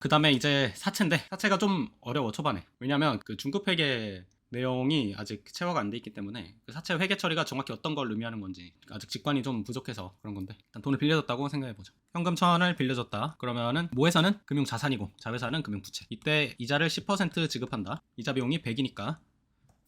그 다음에 이제 사채인데, 사채가 좀 어려워 초반에. 왜냐면 그 중급회계 내용이 아직 체화가 안 돼 있기 때문에 그 사채 회계 처리가 정확히 어떤 걸 의미하는 건지 아직 직관이 좀 부족해서 그런 건데, 일단 돈을 빌려줬다고 생각해보죠. 현금 1,000원을 빌려줬다 그러면은 모회사는 금융자산이고 자회사는 금융부채. 이때 이자를 10% 지급한다. 이자 비용이 100이니까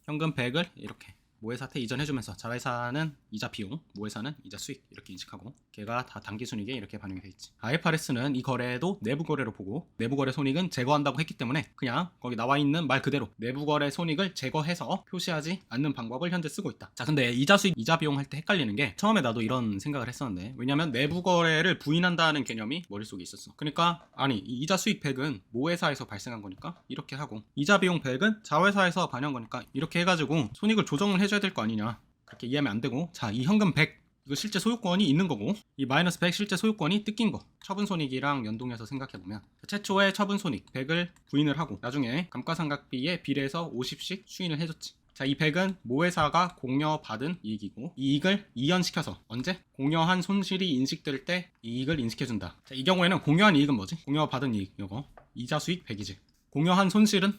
현금 100을 이렇게 모회사한테 이전해주면서 자회사는 이자 비용, 모회사는 이자 수익 이렇게 인식하고, 걔가 다 당기순이익에 이렇게 반영이 돼 있지. IFRS는 이 거래도 내부 거래로 보고 내부 거래 손익은 제거한다고 했기 때문에 그냥 거기 나와 있는 말 그대로 내부 거래 손익을 제거해서 표시하지 않는 방법을 현재 쓰고 있다. 자, 근데 이자 수익, 이자 비용 할 때 헷갈리는 게, 처음에 나도 이런 생각을 했었는데, 왜냐면 내부 거래를 부인한다는 개념이 머릿속에 있었어. 그러니까 아니, 이 이자 수익 100은 모회사에서 발생한 거니까 이렇게 하고, 이자 비용 100은 자회사에서 반영한 거니까 이렇게 해가지고 손익을 조정을 해줘야 될 거 아니냐, 그렇게 이해하면 안 되고, 자, 이 현금 100 이거 실제 소유권이 있는 거고, 이 마이너스 100 실제 소유권이 뜯긴 거, 처분손익이랑 연동해서 생각해보면 최초의 처분손익 100을 부인을 하고 나중에 감가상각비에 비례해서 50씩 추인을 해줬지. 자, 이 100은 모회사가 공여받은 이익이고, 이 이익을 이연시켜서 언제? 공여한 손실이 인식될 때 이익을 인식해준다. 자, 이 경우에는 공여한 이익은 뭐지? 공여받은 이익, 요거 이자 수익 100이지. 공여한 손실은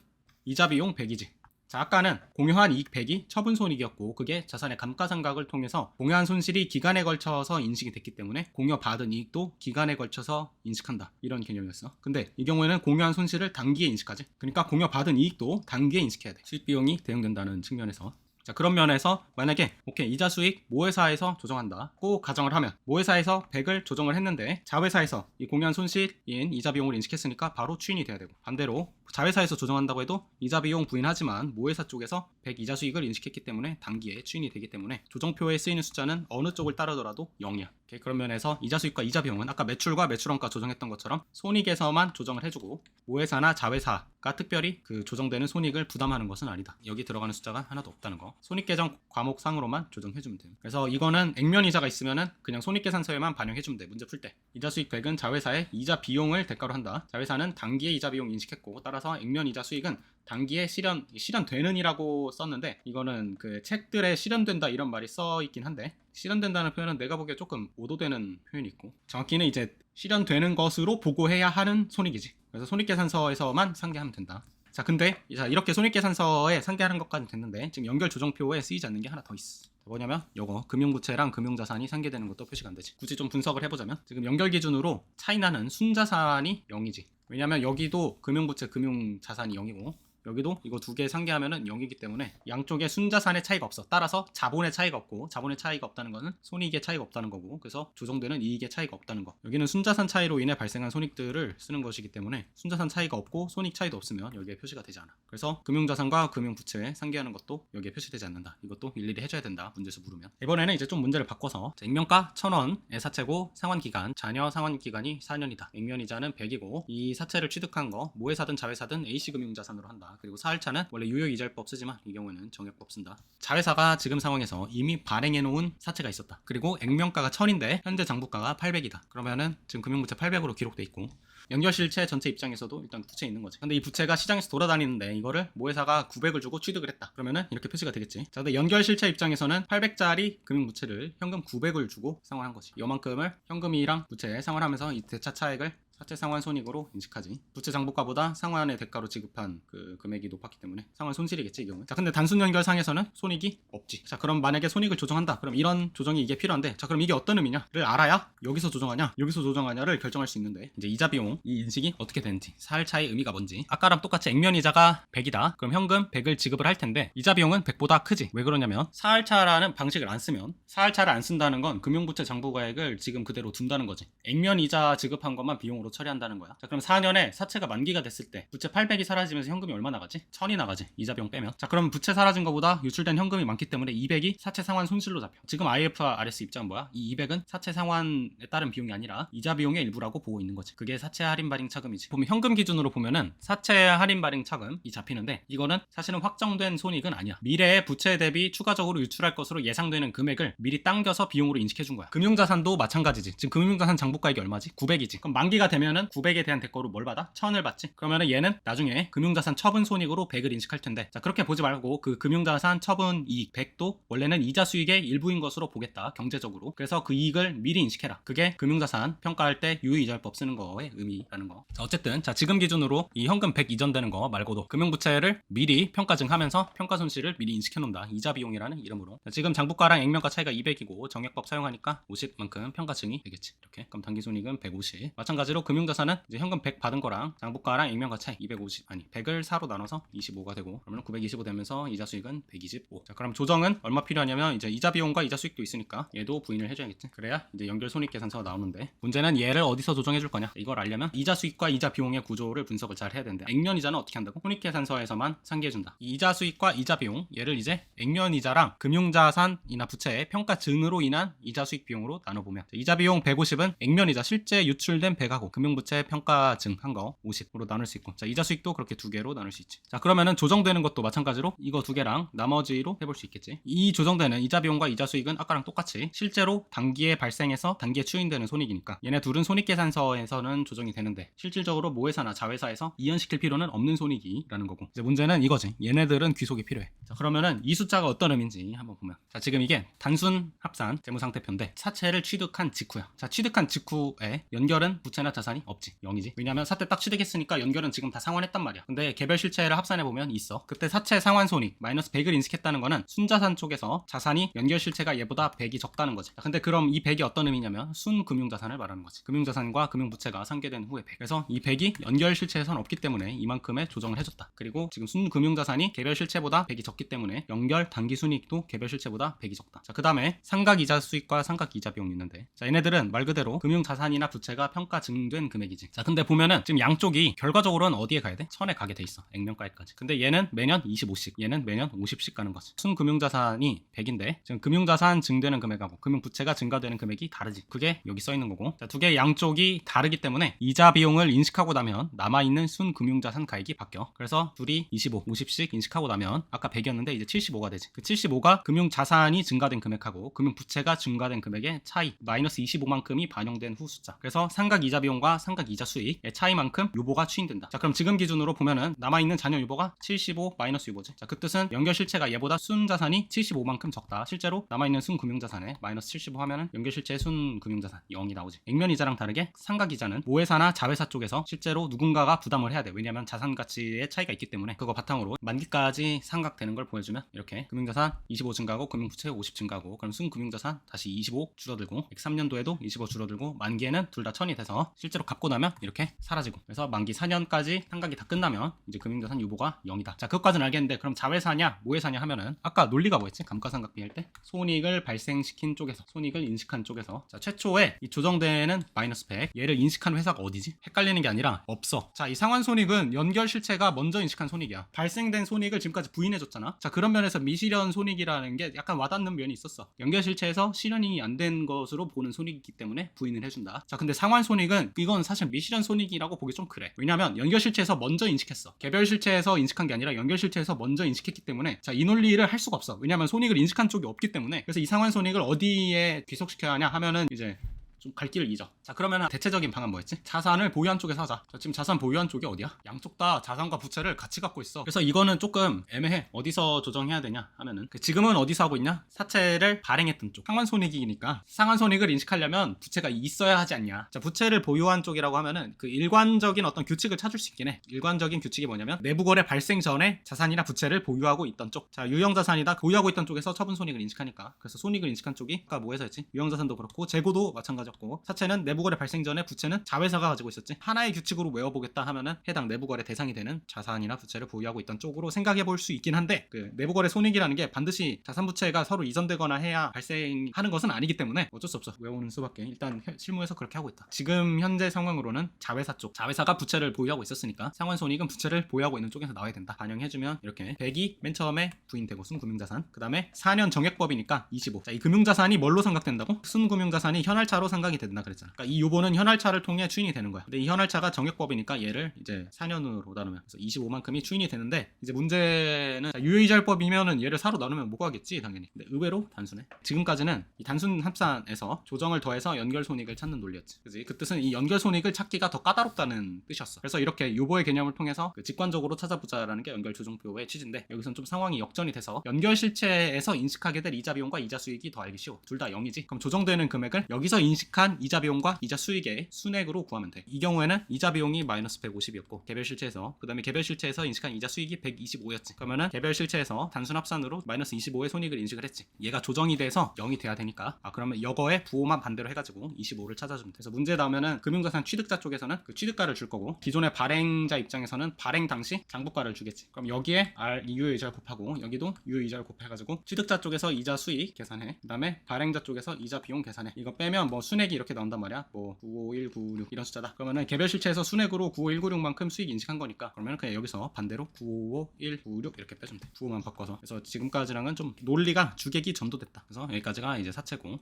이자 비용 100이지. 자, 아까는 공여한 이익 100이 처분손익이었고, 그게 자산의 감가상각을 통해서 공여한 손실이 기간에 걸쳐서 인식이 됐기 때문에 공여받은 이익도 기간에 걸쳐서 인식한다, 이런 개념이었어. 근데 이 경우에는 공여한 손실을 단기에 인식하지. 그러니까 공여받은 이익도 단기에 인식해야 돼, 수익비용이 대응된다는 측면에서. 자, 그런 면에서 만약에 오케이, 이자 수익 모회사에서 조정한다 꼭 가정을 하면, 모회사에서 100을 조정을 했는데 자회사에서 이 공여한 손실인 이자 비용을 인식했으니까 바로 추인이 돼야 되고, 반대로 자회사에서 조정한다고 해도 이자 비용 부인하지만 모회사 쪽에서 100 이자 수익을 인식했기 때문에 단기에 추인이 되기 때문에 조정표에 쓰이는 숫자는 어느 쪽을 따르더라도 0이야. 오케이, 그런 면에서 이자 수익과 이자 비용은 아까 매출과 매출원가 조정했던 것처럼 손익에서만 조정을 해주고, 모회사나 자회사가 특별히 그 조정되는 손익을 부담하는 것은 아니다. 여기 들어가는 숫자가 하나도 없다는 거, 손익계정 과목상으로만 조정해주면 돼요. 그래서 이거는 액면이자가 있으면은 그냥 손익계산서에만 반영해주면 돼, 문제 풀 때. 이자 수익 100은 자회사의 이자 비용을 대가로 한다. 자회사는 단기에 이자 비용 인식했고, 따라서 액면이자 수익은 단기에 실현되는 이라고 썼는데, 이거는 그 책들에 실현된다 이런 말이 써있긴 한데, 실현된다는 표현은 내가 보기에 조금 오도되는 표현이 있고, 정확히는 이제 실현되는 것으로 보고해야 하는 손익이지. 그래서 손익계산서에서만 상계하면 된다. 자, 근데 이렇게 손익계산서에 상계하는 것까지 됐는데, 지금 연결조정표에 쓰이지 않는 게 하나 더 있어. 뭐냐면 요거 금융부채랑 금융자산이 상계되는 것도 표시가 안 되지. 굳이 좀 분석을 해보자면, 지금 연결 기준으로 차이나는 순자산이 0이지. 왜냐면 여기도 금융부채 금융자산이 0이고 여기도 이거 두 개 상계하면은 0이기 때문에 양쪽에 순자산의 차이가 없어. 따라서 자본의 차이가 없고, 자본의 차이가 없다는 거는 손익의 차이가 없다는 거고, 그래서 조정되는 이익의 차이가 없다는 거. 여기는 순자산 차이로 인해 발생한 손익들을 쓰는 것이기 때문에 순자산 차이가 없고 손익 차이도 없으면 여기에 표시가 되지 않아. 그래서 금융자산과 금융부채에 상계하는 것도 여기에 표시되지 않는다. 이것도 일일이 해줘야 된다, 문제에서 물으면. 이번에는 이제 좀 문제를 바꿔서, 액면가 1,000원의 사채고 상환기간, 자녀 상환기간이 4년이다. 액면이자는 100이고 이 사채를 취득한 거 모회사든 자회사든 A씨금융자산으로 한다. 그리고 사할차는 원래 유효이자율법 쓰지만 이 경우에는 정액법 쓴다. 자회사가 지금 상황에서 이미 발행해 놓은 사채가 있었다. 그리고 액면가가 1,000인데 현재 장부가가 800이다. 그러면은 지금 금융부채 800으로 기록돼 있고, 연결실체 전체 입장에서도 일단 부채 있는 거지. 근데 이 부채가 시장에서 돌아다니는데 이거를 모회사가 900을 주고 취득을 했다. 그러면은 이렇게 표시가 되겠지. 자, 근데 연결실체 입장에서는 800짜리 금융부채를 현금 900을 주고 상환한 거지. 이만큼을 현금이랑 부채에 상환하면서 이 대차 차액을 사채 상환 손익으로 인식하지. 부채 장부가보다 상환의 대가로 지급한 그 금액이 높았기 때문에 상환 손실이겠지, 이 경우에. 자, 근데 단순 연결상에서는 손익이 없지. 자, 그럼 만약에 손익을 조정한다, 그럼 이런 조정이 이게 필요한데, 자, 그럼 이게 어떤 의미냐를 알아야 여기서 조정하냐 여기서 조정하냐를 결정할 수 있는데, 이제 이자 비용 이 인식이 어떻게 되는지, 사할차의 의미가 뭔지. 아까랑 똑같이 액면이자가 100이다 그럼 현금 100을 지급을 할 텐데, 이자 비용은 100보다 크지. 왜 그러냐면 사할차라는 방식을 안 쓰면, 사할차를 안 쓴다는 건 금융부채 장부가액을 지금 그대로 둔다는 거지. 액면이자 지급한 것만 비용으로 처리한다는 거야. 자, 그럼 4년에 사채가 만기가 됐을 때 부채 800이 사라지면서 현금이 얼마 나가지? 1000이 나가지, 이자 비용 빼면. 자, 그럼 부채 사라진 것보다 유출된 현금이 많기 때문에 200이 사채 상환 손실로 잡혀. 지금 IFRS 입장은 뭐야? 이 200은 사채 상환에 따른 비용이 아니라 이자 비용의 일부라고 보고 있는 거지. 그게 사채 할인 발행 차금이지. 보면 현금 기준으로 보면은 사채 할인 발행 차금이 잡히는데, 이거는 사실은 확정된 손익은 아니야. 미래의 부채 대비 추가적으로 유출할 것으로 예상되는 금액을 미리 당겨서 비용으로 인식해 준 거야. 금융자산도 마찬가지지. 지금 금융자산 장부가액이 얼마지? 900이지. 그럼 만기가 되면 되면은 900에 대한 대가로 뭘 받아? 1000을 받지. 그러면은 얘는 나중에 금융자산 처분 손익으로 100을 인식할 텐데, 자 그렇게 보지 말고 그 금융자산 처분 이익 100도 원래는 이자 수익의 일부인 것으로 보겠다, 경제적으로. 그래서 그 이익을 미리 인식해라. 그게 금융자산 평가할 때 유의이자율법 쓰는 거의 의미라는 거. 자 어쨌든 자 지금 기준으로 이 현금 100 이전되는 거 말고도 금융부채를 미리 평가증하면서 평가손실을 미리 인식해놓는다, 이자 비용이라는 이름으로. 자, 지금 장부가랑 액면가 차이가 200이고 정액법 사용하니까 50만큼 평가증이 되겠지. 이렇게. 그럼 당기손익은 150. 마찬가지로 금융자산은 이제 현금 100 받은 거랑 장부가랑 액면가 차이 250, 아니 100을 4로 나눠서 25가 되고, 그러면 925 되면서 이자 수익은 125. 자 그럼 조정은 얼마 필요하냐면 이제 이자 비용과 이자 수익도 있으니까 얘도 부인을 해줘야겠지. 그래야 이제 연결 손익계산서가 나오는데, 문제는 얘를 어디서 조정해 줄 거냐. 이걸 알려면 이자 수익과 이자 비용의 구조를 분석을 잘 해야 되는데, 액면 이자는 어떻게 한다고? 손익계산서에서만 상기해 준다. 이 이자 수익과 이자 비용, 얘를 이제 액면 이자랑 금융자산이나 부채의 평가증으로 인한 이자 수익 비용으로 나눠보면, 이자 비용 150은 액면 이자 실제 유출된 100하고 금융부채 평가증 한 거 50으로 나눌 수 있고, 자 이자 수익도 그렇게 두 개로 나눌 수 있지. 자 그러면은 조정되는 것도 마찬가지로 이거 두 개랑 나머지로 해볼 수 있겠지. 이 조정되는 이자 비용과 이자 수익은 아까랑 똑같이 실제로 단기에 발생해서 단기에 추인되는 손익이니까 얘네 둘은 손익계산서에서는 조정이 되는데, 실질적으로 모회사나 자회사에서 이연시킬 필요는 없는 손익이라는 거고, 이제 문제는 이거지. 얘네들은 귀속이 필요해. 자 그러면은 이 숫자가 어떤 의미인지 한번 보면, 자 지금 이게 단순 합산 재무상태표인데 사채를 취득한 직후야. 자 취득한 직후에 연결은 부채나 자산이 없지, 0이지. 왜냐면 사태 딱 취득했으니까 연결은 지금 다 상환했단 말이야. 근데 개별 실체를 합산해보면 있어. 그때 사채 상환손익 마이너스 100을 인식했다는 거는 순자산 쪽에서 자산이 연결 실체가 얘보다 100이 적다는 거지. 자, 근데 그럼 이 100이 어떤 의미냐면 순금융자산을 말하는 거지. 금융자산과 금융부채가 상계된 후에 100. 그래서 이 100이 연결 실체에선 없기 때문에 이만큼의 조정을 해줬다. 그리고 지금 순금융자산이 개별 실체보다 100이 적기 때문에 연결 당기순이익도 개별 실체보다 100이 적다. 자 그 다음에 상각이자 수익과 상각이자 비용이 있는데, 자 얘네들은 말 그대로 금융자산이나 부채가 평가 증된 금액이지. 자 근데 보면은 지금 양쪽이 결과적으로는 어디에 가야 돼? 1000에 가게 돼 있어, 액면가액까지. 근데 얘는 매년 25씩, 얘는 매년 50씩 가는 거지. 순금융자산이 100인데 지금 금융자산 증되는 금액하고 금융부채가 증가되는 금액이 다르지. 그게 여기 써 있는 거고, 자 두 개 양쪽이 다르기 때문에 이자 비용을 인식하고 나면 남아있는 순금융자산 가액이 바뀌어. 그래서 둘이 25, 50씩 인식하고 나면 아까 100이었는데 이제 75가 되지. 그 75가 금융자산이 증가된 금액하고 금융부채가 증가된 금액의 차이 마이너스 25만큼이 반영된 후 숫자. 그래서 상각이자 비용과 상각이자 수익의 차이만큼 유보가 추인된다. 자 그럼 지금 기준으로 보면은 남아있는 잔여 유보가 75 마이너스 유보지. 자 그 뜻은 연결 실체가 얘보다 순자산이 75만큼 적다. 실제로 남아있는 순금융자산에 마이너스 75 하면은 연결 실체의 순금융자산 0이 나오지. 액면이자랑 다르게 상각이자는 모회사나 자회사 쪽에서 실제로 누군가가 부담을 해야 돼. 왜냐면 자산 가치의 차이가 있기 때문에. 그거 바탕으로 만기까지 상각되는 걸 보여주면 이렇게 금융자산 25 증가하고 금융부채 50 증가하고, 그럼 순금융자산 다시 25 줄어들고 103년도에도 25 줄어들고 만기에는 둘 다 1000이 돼서 실제로 갚고 나면 이렇게 사라지고, 그래서 만기 4년까지 상각이 다 끝나면 이제 금융자산 유보가 0이다. 자 그것까지는 알겠는데, 그럼 자회사냐 모회사냐 하면은 아까 논리가 뭐였지? 감가상각 비할 때 손익을 발생시킨 쪽에서, 손익을 인식한 쪽에서, 자 최초에 이 조정되는 마이너스 100 얘를 인식한 회사가 어디지? 헷갈리는 게 아니라 없어. 자 이 상환손익은 연결 실체가 먼저 인식한 손익이야. 발생된 손익을 지금까지 부인해줬잖아. 자 그런 면에서 미실현 손익이라는 게 약간 와닿는 면이 있었어. 연결 실체에서 실현이 안 된 것으로 보는 손익이기 때문에 부인을 해준다. 자 근데 상환손익은 이건 사실 미실현 손익이라고 보기 좀 그래. 왜냐면 연결 실체에서 먼저 인식했어. 개별 실체에서 인식한 게 아니라 연결 실체에서 먼저 인식했기 때문에, 자 이 논리를 할 수가 없어. 왜냐면 손익을 인식한 쪽이 없기 때문에. 그래서 이 상환손익을 어디에 귀속시켜야 하냐 하면은 이제 좀 갈 길을 잊어. 자 그러면 대체적인 방안 뭐였지? 자산을 보유한 쪽에서 하자. 자, 지금 자산 보유한 쪽이 어디야? 양쪽 다 자산과 부채를 같이 갖고 있어. 그래서 이거는 조금 애매해. 어디서 조정해야 되냐 하면은, 지금은 어디서 하고 있냐? 사채를 발행했던 쪽, 상환손익이니까 상환손익을 인식하려면 부채가 있어야 하지 않냐. 자 부채를 보유한 쪽이라고 하면은 그 일관적인 어떤 규칙을 찾을 수 있긴 해. 일관적인 규칙이 뭐냐면 내부거래 발생 전에 자산이나 부채를 보유하고 있던 쪽, 자 유형자산이다 보유하고 있던 쪽에서 처분손익을 인식하니까, 그래서 손익을 인식한 쪽이 아까 뭐해서였지? 유형자산도 그렇고 재고도 마찬가지였고, 사채는 내부거래 발생 전에 부채는 자회사가 가지고 있었지. 하나의 규칙으로 외워보겠다 하면은 해당 내부거래 대상이 되는 자산이나 부채를 보유하고 있던 쪽으로 생각해 볼 수 있긴 한데, 그 내부거래 손익이라는 게 반드시 자산 부채가 서로 이전되거나 해야 발생하는 것은 아니기 때문에 어쩔 수 없어. 외우는 수밖에. 일단 실무에서 그렇게 하고 있다. 지금 현재 상황으로는 자회사 쪽, 자회사가 부채를 보유하고 있었으니까 상환손익은 부채를 보유하고 있는 쪽에서 나와야 된다. 반영해주면 이렇게 100이 맨 처음에 부인되고 순금융자산, 그 다음에 4년 정액법이니까 25. 자 이 금융자산이 뭘로 상각된다고? 순금융자산이 현할차로 상각 상각이 된다 그랬잖아. 그러니까 이 요보는 현할차를 통해 추인이 되는 거야. 근데 이 현할차가 정액법이니까 얘를 이제 4년으로 나누면 그래서 25만큼이 추인이 되는데, 이제 문제는 유효이자율법이면은 얘를 4로 나누면 못 구하겠지 당연히. 근데 의외로 단순해. 지금까지는 이 단순 합산에서 조정을 더해서 연결 손익을 찾는 논리였지. 그지? 그 뜻은 이 연결 손익을 찾기가 더 까다롭다는 뜻이었어. 그래서 이렇게 요보의 개념을 통해서 그 직관적으로 찾아보자라는 게 연결 조정표의 취지인데, 여기선 좀 상황이 역전이 돼서 연결 실체에서 인식하게 될 이자 비용과 이자 수익이 더 알기 쉬워. 둘 다 0이지. 그럼 조정되는 금액을 여기서 인식한 이자 비용과 이자 수익의 순액으로 구하면 돼. 이 경우에는 이자 비용이 마이너스 150이었고 개별 실체에서, 그 다음에 개별 실체에서 인식한 이자 수익이 125였지. 그러면은 개별 실체에서 단순 합산으로 마이너스 25의 손익을 인식을 했지. 얘가 조정이 돼서 0이 돼야 되니까, 그러면 여거의 부호만 반대로 해가지고 25를 찾아주면 돼. 그래서 문제 나오면은 금융자산 취득자 쪽에서는 그 취득가를 줄 거고, 기존의 발행자 입장에서는 발행 당시 장부가를 주겠지. 그럼 여기에 R 유효이자를 곱하고 여기도 유효이자를 곱해가지고 취득자 쪽에서 이자 수익 계산해. 그 다음에 발행자 쪽에서 이자 비용 계산해. 이거 빼면 뭐 순액이 이렇게 나온단 말이야. 뭐 95196 이런 숫자다. 그러면은 개별 실체에서 순액으로 95196만큼 수익 인식한 거니까, 그러면 그냥 여기서 반대로 955196 이렇게 빼주면 돼. 부호만 바꿔서. 그래서 지금까지랑은 좀 논리가 주객이 전도됐다. 그래서 여기까지가 이제 사채고.